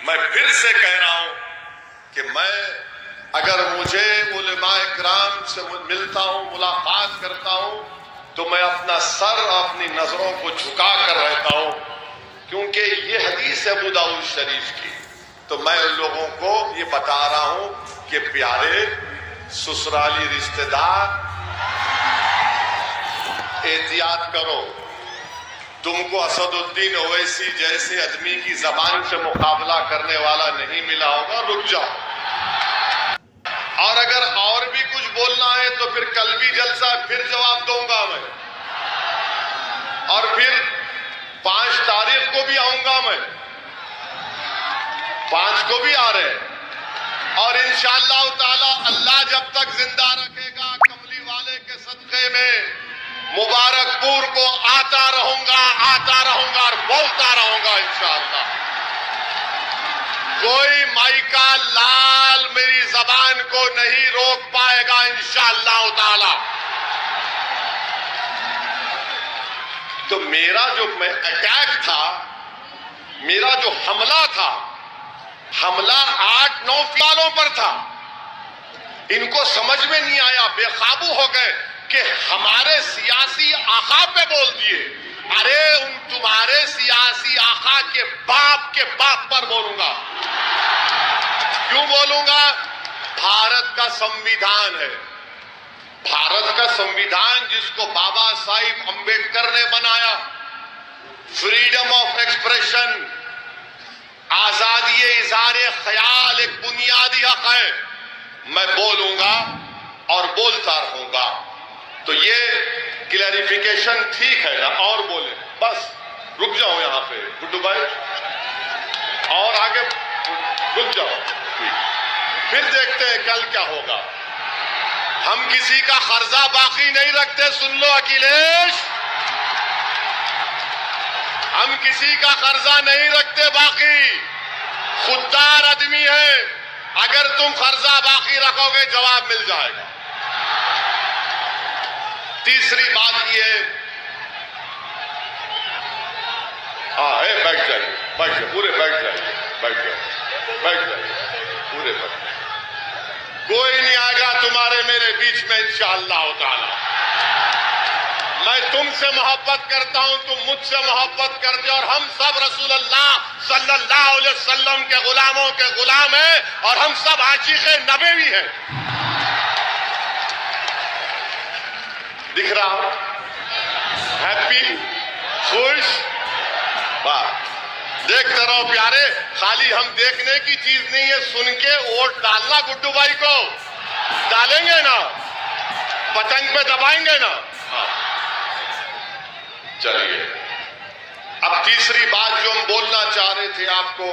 मैं फिर से कह रहा हूं कि मैं अगर मुझे उलमाए किराम से मिलता हूं, मुलाकात करता हूं, तो मैं अपना सर अपनी नजरों को झुका कर रहता हूं, क्योंकि ये हदीस है अबू दाऊद शरीफ की। तो मैं उन लोगों को ये बता रहा हूं कि प्यारे ससुराली रिश्तेदार, एहतियात करो। तुमको असदुद्दीन ओवैसी जैसे आदमी की जबान से मुकाबला करने वाला नहीं मिला होगा, रुक जाओ। और अगर और भी कुछ बोलना है तो फिर कल भी जलसा फिर जवाब दूंगा मैं, और फिर 5 तारीख को भी आऊंगा मैं, 5 को भी आ रहे हैं। और इंशाअल्लाह ताला अल्लाह जब तक जिंदा रखेगा, कमली वाले के सदक़े में मुबारकपुर को आता रहूंगा और बोलता रहूंगा इंशाअल्लाह। कोई माई का लाल मेरी जबान को नहीं रोक पाएगा इंशाअल्लाह ताला। तो मेरा जो अटैक था, मेरा जो हमला था, हमला 8-9 सालों पर था। इनको समझ में नहीं आया, बेकाबू हो गए कि हमारे सियासी आका पे बोल दिए। अरे उन तुम्हारे सियासी आका के बाप पर बोलूंगा। क्यों बोलूंगा? भारत का संविधान है, भारत का संविधान जिसको बाबा साहिब अंबेडकर ने बनाया, फ्रीडम ऑफ एक्सप्रेशन, आजादी इज़हार ख्याल एक बुनियादी हक है। मैं बोलूंगा और बोलता रहूंगा। तो ये क्लैरिफिकेशन ठीक है ना? और बोले बस रुक जाओ यहां पे गुड्डू भाई, और आगे रुक जाओ, फिर देखते हैं कल क्या होगा। हम किसी का कर्जा बाकी नहीं रखते, सुन लो अखिलेश, हम किसी का कर्जा नहीं रखते बाकी, खुददार आदमी है। अगर तुम कर्जा बाकी रखोगे जवाब मिल जाएगा। तीसरी बात ये, बैठ जाइए, पूरे बैठ जाइए, बैठ जाइए, पूरे बैठ जाइए। कोई नहीं आएगा तुम्हारे मेरे बीच में इंशाअल्लाह ताला। मैं तुमसे मोहब्बत करता हूं, तुम मुझसे मोहब्बत करते हो, और हम सब रसूलुल्लाह सल्लल्लाहु अलैहि वसल्लम के गुलामों के गुलाम हैं, और हम सब आशिक़े नबी भी हैं। दिख रहा हूं? हैप्पी, खुश, वाह। देखते रहो प्यारे, खाली हम देखने की चीज नहीं है, सुन के वोट डालना गुड्डू भाई को। डालेंगे ना? पतंग पे दबाएंगे ना? चलिए, अब तीसरी बात जो हम बोलना चाह रहे थे आपको।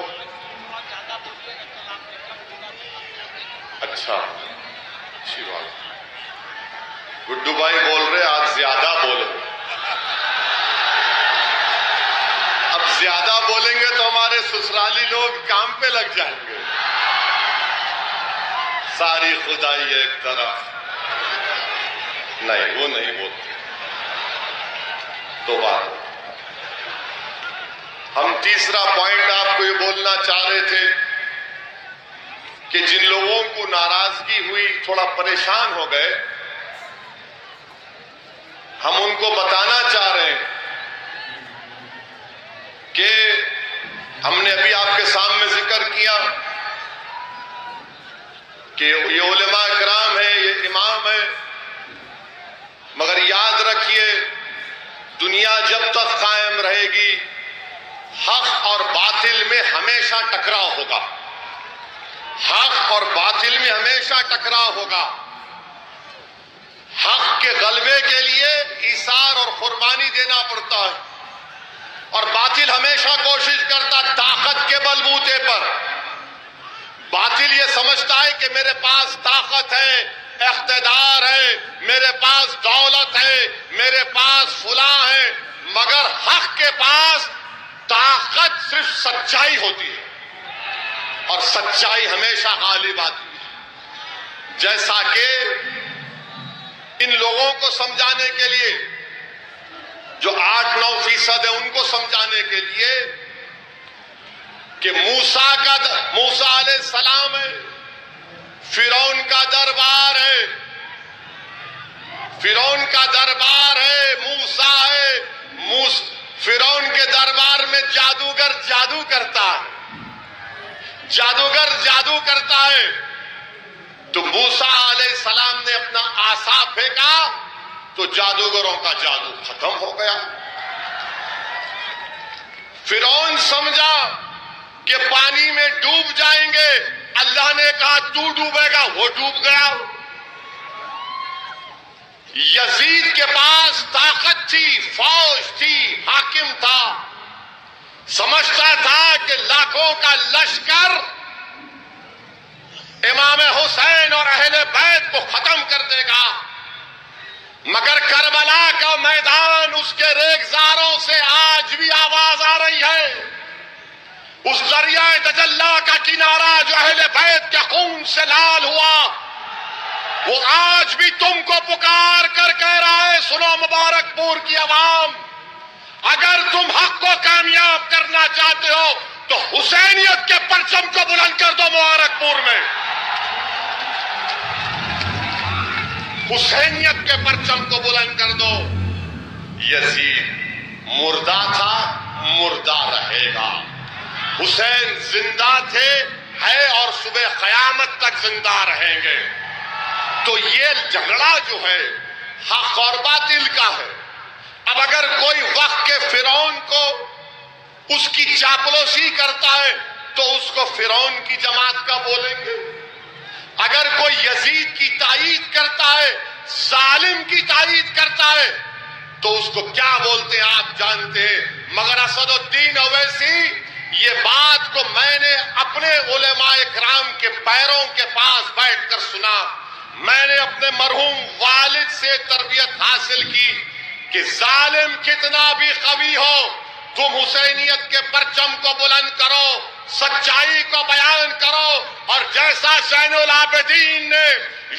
अच्छा, अच्छी बात। गुड्डू भाई बोल रहे आज ज्यादा बोलो। अब ज्यादा बोलेंगे तो हमारे ससुराली लोग काम पे लग जाएंगे। सारी खुदाई एक तरफ, नहीं वो नहीं बोलते। तो बात हम तीसरा पॉइंट आपको ये बोलना चाह रहे थे कि जिन लोगों को नाराजगी हुई, थोड़ा परेशान हो गए, हम उनको बताना चाह रहे हैं कि हमने अभी आपके सामने जिक्र किया कि ये उलमा किराम है, ये इमाम है, मगर याद रखिए दुनिया जब तक कायम रहेगी हक और बातिल में हमेशा टकराव होगा। हक और बातिल में हमेशा टकराव होगा। हक के गलबे के लिए ईसार और कुर्बानी देना पड़ता है, और बातिल हमेशा कोशिश करता ताकत के बलबूते पर। बातिल ये समझता है कि मेरे पास ताकत है, इख्तिदार है, मेरे पास दौलत है, मेरे पास फुला है, मगर हक के पास ताकत सिर्फ सच्चाई होती है, और सच्चाई हमेशा गालिब आती है। जैसा कि इन लोगों को समझाने के लिए, जो 8-9% है, उनको समझाने के लिए कि मूसा अलैहिस्सलाम है, फिरौन का दरबार है, फिरौन का दरबार है, मूसा है, फिरौन के दरबार में जादूगर जादू करता है, जादूगर जादू करता है। तो मूसा अलैहिस्सलाम ने अपना आसा फेंका तो जादूगरों का जादू खत्म हो गया। फिरौन समझा कि पानी में डूब जाएंगे, अल्लाह ने कहा तू डूबेगा, वो डूब गया। यजीद के पास ताकत थी, फौज थी, हाकिम था, समझता था कि लाखों का लश्कर इमाम हुसैन और अहले बैत को खत्म कर देगा, मगर करबला का मैदान, उसके रेगजारों से आज भी आवाज आ रही है। उस दरियाए तजल्ला का किनारा जो अहले बैत के खून से लाल हुआ, वो आज भी तुमको पुकार कर कह रहा है, सुनो मुबारकपुर की आवाम, अगर तुम हक को कामयाब करना चाहते हो तो हुसैनियत के परचम को बुलंद कर दो। मुबारकपुर में हुसैनियत के परचम को बुलंद कर दो। यजीद मुर्दा था, मुर्दा रहेगा। हुसैन जिंदा थे, है और सुबह कयामत तक जिंदा रहेंगे। तो ये झगड़ा जो है हक और बातिल का है। अब अगर कोई वक्त के फिरौन को उसकी चापलूसी करता है तो उसको फिरौन की जमात का बोलेंगे। अगर कोई यजीद की तायीद करता है, जालिम की तायीद करता है, तो उसको क्या बोलते हैं आप जानते हैं। मगर असदुद्दीन ओवैसी, ये बात को मैंने अपने उलेमाए किराम के पैरों के पास बैठकर सुना। मैंने अपने मरहूम वालिद से तरबियत हासिल की कि जालिम कितना भी कवी हो, तुम हुसैनियत के परचम को बुलंद करो, सच्चाई को बयान करो। और जैसा ज़ैनुल आबिदीन ने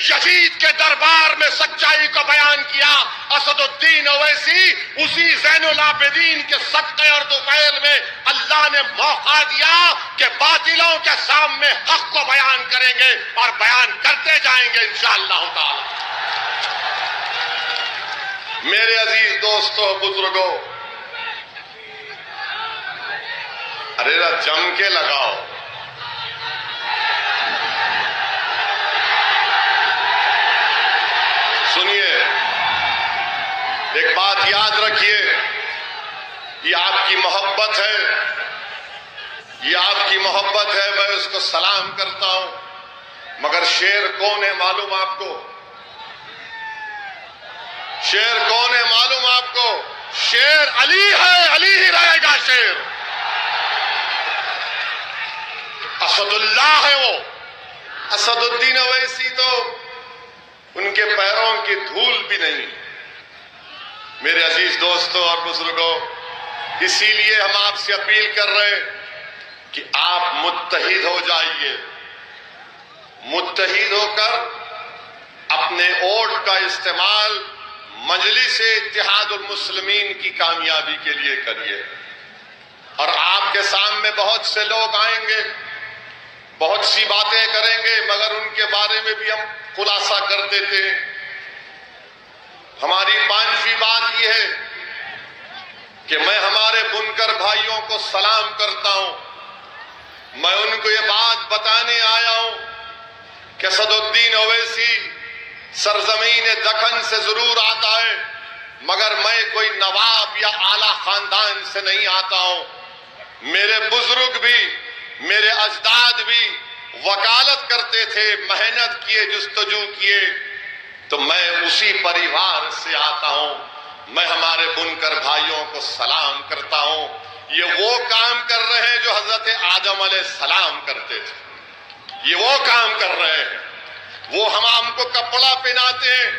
यजीद के दरबार में सच्चाई को बयान किया, असदुद्दीन ओवैसी उसी ज़ैनुल आबिदीन के सदक़े और दुफैल में अल्लाह ने मौका दिया कि बातिलों के सामने हक को बयान करेंगे और बयान करते जाएंगे इंशाअल्लाह ताला। मेरे अजीज दोस्तों, बुजुर्गों, अरे जम के लगाओ। सुनिए, एक बात याद रखिए, ये आपकी मोहब्बत है, ये आपकी मोहब्बत है, मैं उसको सलाम करता हूं। मगर शेर कौन है मालूम आपको? शेर कौन है मालूम आपको? शेर अली है, अली ही रहेगा शेर। असदुल्लाह है वो। असदुद्दीन ओवैसी तो उनके पैरों की धूल भी नहीं। मेरे अजीज दोस्तों और बुजुर्गों, इसीलिए हम आपसे अपील कर रहे हैं कि आप मुत्तहिद हो जाइए। मुत्तहिद होकर अपने वोट का इस्तेमाल मजलिस-ए इत्तेहादुल मुस्लिमीन की कामयाबी के लिए करिए। और आपके सामने बहुत से लोग आएंगे, बहुत सी बातें करेंगे, मगर उनके बारे में भी हम खुलासा कर देते हैं। हमारी पांचवी बात यह है कि मैं हमारे बुनकर भाइयों को सलाम करता हूं। मैं उनको ये बात बताने आया हूं कि असदुद्दीन ओवैसी सरजमीन दखन से जरूर आता है, मगर मैं कोई नवाब या आला खानदान से नहीं आता हूं। मेरे बुजुर्ग भी, मेरे अजदाद भी वकालत करते थे, मेहनत किए, जुस्तजू किए, तो मैं उसी परिवार से आता हूं। मैं हमारे बुनकर भाइयों को सलाम करता हूं। ये वो काम कर रहे हैं जो हजरत आदम अलैहिस्सलाम करते थे। ये वो काम कर रहे हैं। वो हमको कपड़ा पहनाते हैं।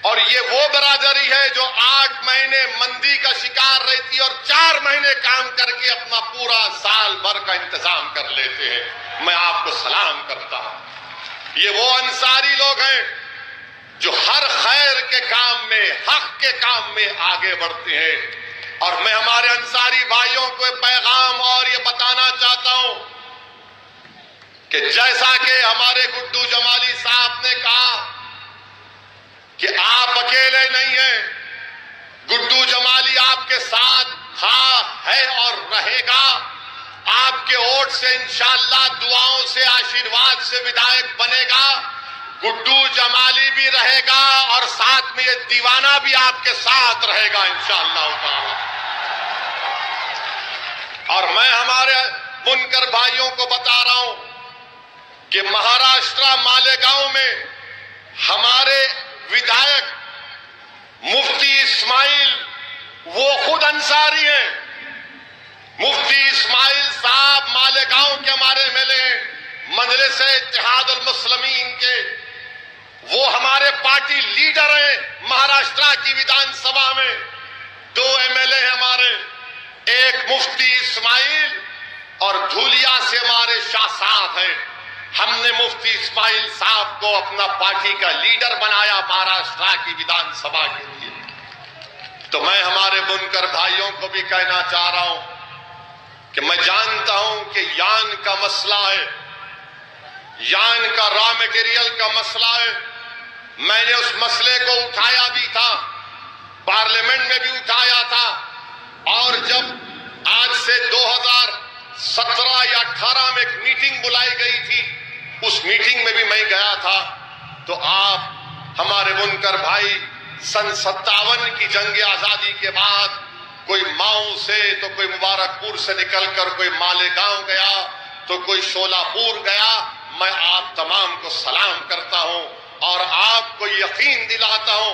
और ये वो बरादरी है जो 8 महीने मंदी का शिकार रहती है और 4 महीने काम करके अपना पूरा साल भर का इंतजाम कर लेते हैं। मैं आपको सलाम करता हूं। ये वो अंसारी लोग हैं जो हर खैर के काम में, हक के काम में आगे बढ़ते हैं। और मैं हमारे अंसारी भाइयों को पैगाम और ये बताना चाहता हूं कि जैसा कि हमारे गुड्डू जमाली साहब ने कहा कि आप अकेले नहीं हैं, गुड्डू जमाली आपके साथ था, है और रहेगा। आपके वोट से इंशाअल्लाह, दुआओं से, आशीर्वाद से विधायक बनेगा। गुड्डू जमाली भी रहेगा और साथ में ये दीवाना भी आपके साथ रहेगा इंशाअल्लाह ताला। और मैं हमारे बुनकर भाइयों को बता रहा हूं कि महाराष्ट्र मालेगांव में हमारे विधायक मुफ्ती इस्माइल, वो खुद अंसारी हैं। मुफ्ती इस्माइल साहब मालेगांव के हमारे एमएलए, मजलिस इत्तेहादुल मुस्लिमीन के, वो हमारे पार्टी लीडर हैं। महाराष्ट्र की विधानसभा में 2 एमएलए हैं हमारे, एक मुफ्ती इस्माइल और धूलिया से हमारे शाह साहब हैं। हमने मुफ्ती इस्माइल साहब को अपना पार्टी का लीडर बनाया महाराष्ट्र की विधानसभा के लिए। तो मैं हमारे बुनकर भाइयों को भी कहना चाह रहा हूं कि मैं जानता हूं कि यान का मसला है, यान का रॉ मटेरियल का मसला है। मैंने उस मसले को उठाया भी था, पार्लियामेंट में भी उठाया था। और जब आज से 2017 या 18 में एक मीटिंग बुलाई गई थी, उस मीटिंग में भी मैं गया था। तो आप हमारे बुनकर भाई सन 57 की जंग आजादी के बाद कोई माऊ से, तो कोई मुबारकपुर से निकलकर कोई मालेगांव गया, तो कोई शोलापुर गया। मैं आप तमाम को सलाम करता हूं और आपको यकीन दिलाता हूं,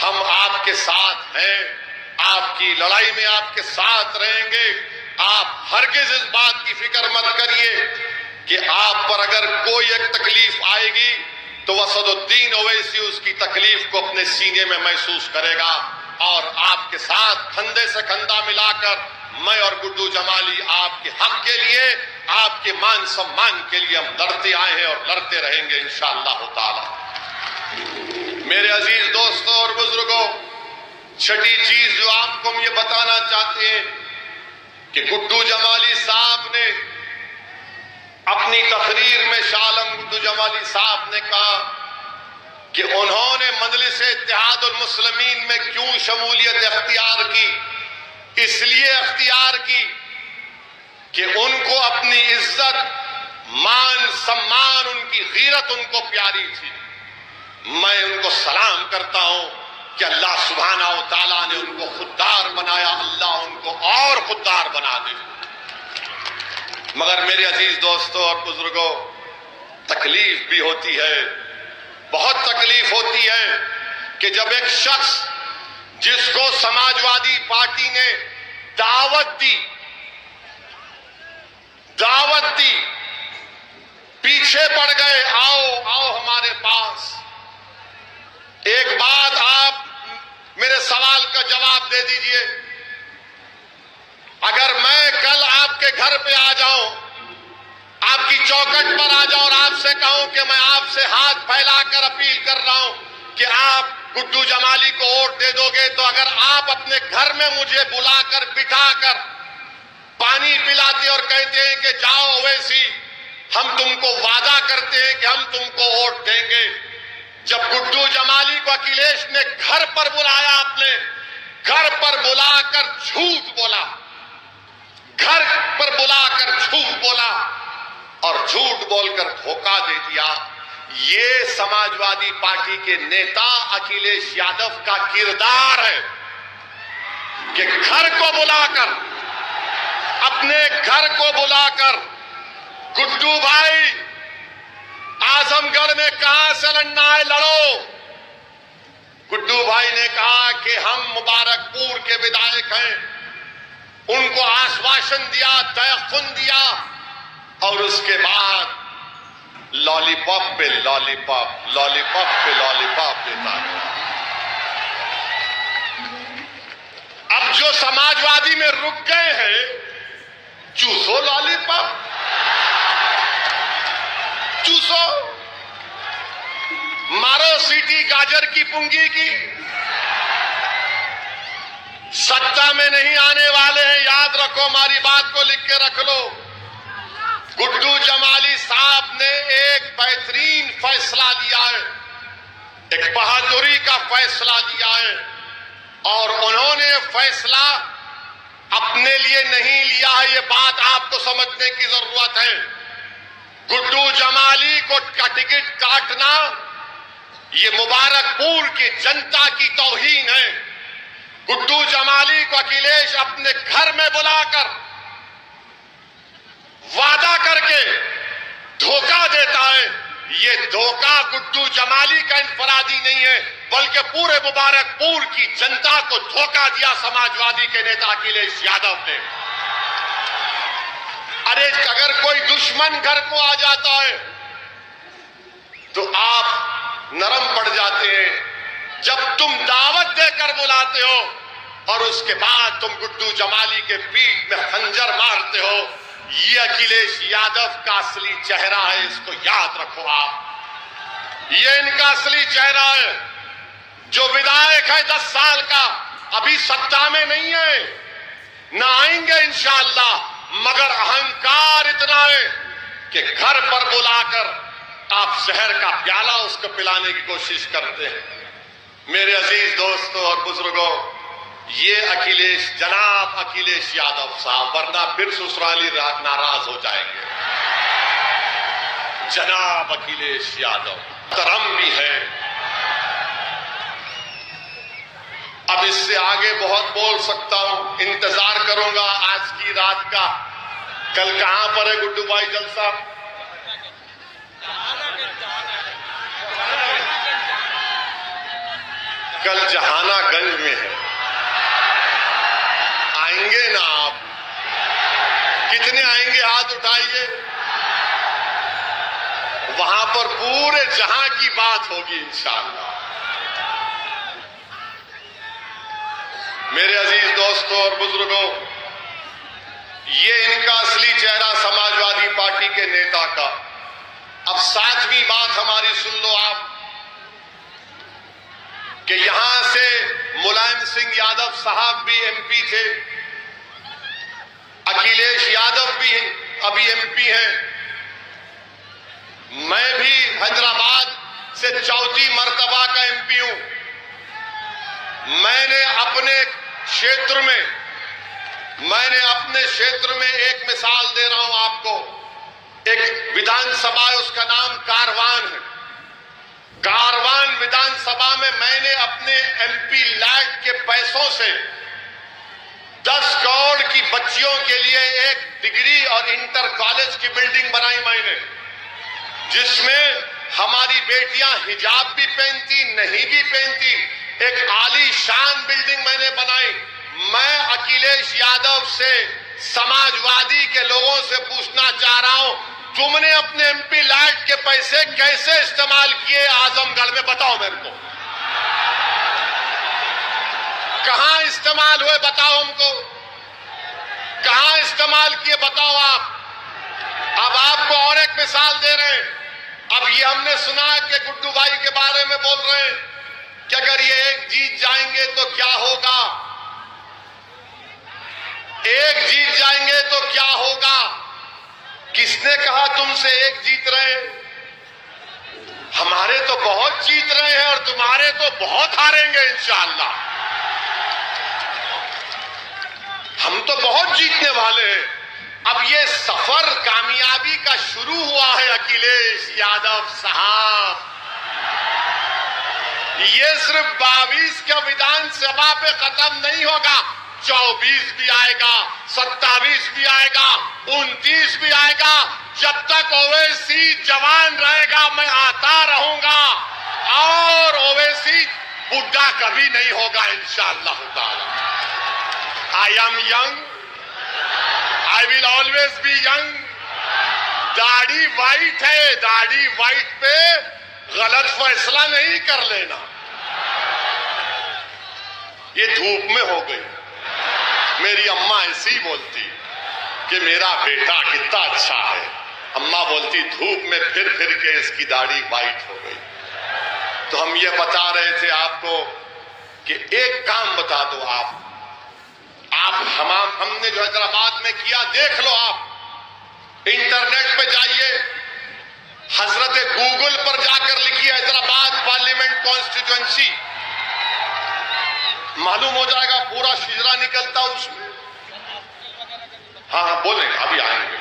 हम आपके साथ हैं, आपकी लड़ाई में आपके साथ रहेंगे। आप हरगिज इस बात की फिक्र मत करिए कि आप पर अगर कोई एक तकलीफ आएगी तो असदुद्दीन ओवैसी उसकी तकलीफ को अपने सीने में महसूस करेगा। और आपके साथ कंधे से कंधा मिलाकर मैं और गुड्डू जमाली आपके हक के लिए, आपके मान सम्मान के लिए हम लड़ते आए हैं और लड़ते रहेंगे इंशाअल्लाह ताला। मेरे अजीज दोस्तों और बुजुर्गों, छठी चीज जो आपको हम ये बताना चाहते हैं कि गुड्डू जमाली साहब ने अपनी तकरीर में, शाह आलम गुड्डू जमाली साहब ने कहा कि उन्होंने मजलिस इत्तेहादुल मुस्लिमीन में क्यों शमूलियत अख्तियार की। इसलिए अख्तियार की कि उनको अपनी इज्जत, मान, सम्मान, उनकी गीरत उनको प्यारी थी। मैं उनको सलाम करता हूं कि अल्लाह सुब्हाना व तआला ने उनको खुददार बनाया, अल्लाह उनको और खुददार बना दे। मगर मेरे अजीज दोस्तों और बुजुर्गों, तकलीफ भी होती है, बहुत तकलीफ होती है कि जब एक शख्स जिसको समाजवादी पार्टी ने दावत दी, पीछे पड़ गए, आओ आओ हमारे पास। एक बात आप मेरे सवाल का जवाब दे दीजिए, अगर मैं कल आपके घर पे आ जाऊं, आपकी चौखट पर आ जाऊं और आपसे कहूं कि मैं आपसे हाथ फैलाकर अपील कर रहा हूं कि आप गुड्डू जमाली को वोट दे दोगे, तो अगर आप अपने घर में मुझे बुलाकर बिठाकर पानी पिलाते और कहते हैं कि जाओ ओवैसी, हम तुमको वादा करते हैं कि हम तुमको वोट देंगे। जब गुड्डू जमाली को अखिलेश ने घर पर बुलाया, आपने घर पर बुलाकर झूठ बोला, घर पर बुलाकर झूठ बोला और झूठ बोलकर धोखा दे दिया। ये समाजवादी पार्टी के नेता अखिलेश यादव का किरदार है कि घर को बुलाकर, अपने घर को बुलाकर, गुड्डू भाई आजमगढ़ में कहां से लड़ना है लड़ो। गुड्डू भाई ने कहा कि हम मुबारकपुर के विधायक हैं, उनको आश्वासन दिया, तयख्खुन दिया और उसके बाद लॉलीपॉप पे लॉलीपॉप, लॉलीपॉप पे लॉलीपॉप देता है। अब जो समाजवादी में रुक गए हैं, चूसो लॉलीपॉप, चूसो, मारो सीटी गाजर की पुंगी की। सत्ता में नहीं आने वाले हैं, याद रखो, हमारी बात को लिख के रख लो। गुड्डू जमाली साहब ने एक बेहतरीन फैसला लिया है, एक बहादुरी का फैसला लिया है, और उन्होंने फैसला अपने लिए नहीं लिया है, ये बात आपको समझने की जरूरत है। गुड्डू जमाली को का टिकट काटना ये मुबारकपुर की जनता की तौहीन है। गुड्डू जमाली को अखिलेश अपने घर में बुलाकर वादा करके धोखा देता है। ये धोखा गुड्डू जमाली का इनफरादी नहीं है, बल्कि पूरे मुबारकपुर की जनता को धोखा दिया समाजवादी के नेता अखिलेश यादव ने। अरे अगर कोई दुश्मन घर को आ जाता है तो आप नरम पड़ जाते हैं। जब तुम दावत देकर बुलाते हो और उसके बाद तुम गुड्डू जमाली के पीठ में खंजर मारते हो, ये अखिलेश यादव का असली चेहरा है, इसको याद रखो आप। ये इनका असली चेहरा है। जो विधायक है 10 साल का, अभी सत्ता में नहीं है, ना आएंगे इंशाअल्लाह, मगर अहंकार इतना है कि घर पर बुलाकर आप जहर का प्याला उसको पिलाने की कोशिश करते हैं। मेरे अजीज दोस्तों और बुजुर्गों, ये अखिलेश, जनाब अखिलेश यादव साहब, वरना फिर ससुराली नाराज हो जाएंगे। जनाब अखिलेश यादव तरम भी है। अब इससे आगे बहुत बोल सकता हूं, इंतजार करूंगा आज की रात का। कल कहां पर है गुड्डू भाई जलसा? कल जहानागंज में है, आएंगे ना आप? कितने आएंगे? हाथ उठाइए। वहां पर पूरे जहां की बात होगी इंशाअल्लाह। मेरे अजीज दोस्तों और बुजुर्गों, ये इनका असली चेहरा समाजवादी पार्टी के नेता का। अब 7वीं बात हमारी सुन लो आप, कि यहां से मुलायम सिंह यादव साहब भी एमपी थे, अखिलेश यादव भी अभी एमपी हैं। मैं भी हैदराबाद से 4थी मर्तबा का एमपी हूं। मैंने अपने क्षेत्र में एक मिसाल दे रहा हूं आपको। एक विधानसभा है, उसका नाम कारवान है। कारवान विधानसभा में मैंने अपने एमपी लैड के पैसों से 10 करोड़ की बच्चियों के लिए एक डिग्री और इंटर कॉलेज की बिल्डिंग बनाई मैंने, जिसमें हमारी बेटियां हिजाब भी पहनती, नहीं भी पहनती, एक आलीशान बिल्डिंग मैंने बनाई। मैं अखिलेश यादव से, समाजवादी के लोगों से पूछना चाह रहा हूं, तुमने अपने एमपी लैड के पैसे कैसे इस्तेमाल किए आजमगढ़ में? बताओ मेरे को, कहां इस्तेमाल हुए बताओ हमको, कहां इस्तेमाल किए बताओ आप। अब आपको और एक मिसाल दे रहे हैं। अब ये हमने सुना कि गुड्डू भाई के बारे में बोल रहे हैं कि अगर ये एक जीत जाएंगे तो क्या होगा, एक जीत जाएंगे तो क्या होगा। किसने कहा तुमसे एक जीत रहे? हमारे तो बहुत जीत रहे हैं और तुम्हारे तो बहुत हारेंगे इंशाअल्लाह। हम तो बहुत जीतने वाले हैं। अब ये सफर कामयाबी का शुरू हुआ है अखिलेश यादव साहब। ये सिर्फ 22 का विधानसभा पे खत्म नहीं होगा, 24 भी आएगा, 27 भी आएगा, 29 भी आएगा। जब तक ओवैसी जवान रहेगा मैं आता रहूंगा, और ओवैसी बुढ़ा कभी नहीं होगा इंशाअल्लाह ताला। I am young, I will always be young. दाढ़ी वाइट है, दाढ़ी वाइट पे गलत फैसला नहीं कर लेना। ये धूप में हो गई। मेरी अम्मा ऐसी बोलती कि मेरा बेटा कितना अच्छा है। अम्मा बोलती धूप में फिर फिर के इसकी दाढ़ी वाइट हो गई। तो हम ये बता रहे थे आपको कि एक काम बता दो आप, हमने जो हैदराबाद में किया देख लो, आप इंटरनेट पे जाइए, हजरत गूगल पर जाकर लिखिए हैदराबाद पार्लियामेंट कॉन्स्टिट्यूएंसी, मालूम हो जाएगा पूरा शिजरा निकलता उसमें। हाँ बोलेंगे, अभी आएंगे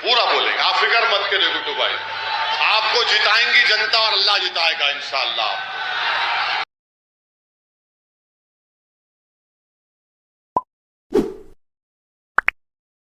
पूरा बोलेंगे, आप फिक्र मत करिए गुड्डू भाई, आपको जिताएंगी जनता और अल्लाह जिताएगा इंशाअल्लाह।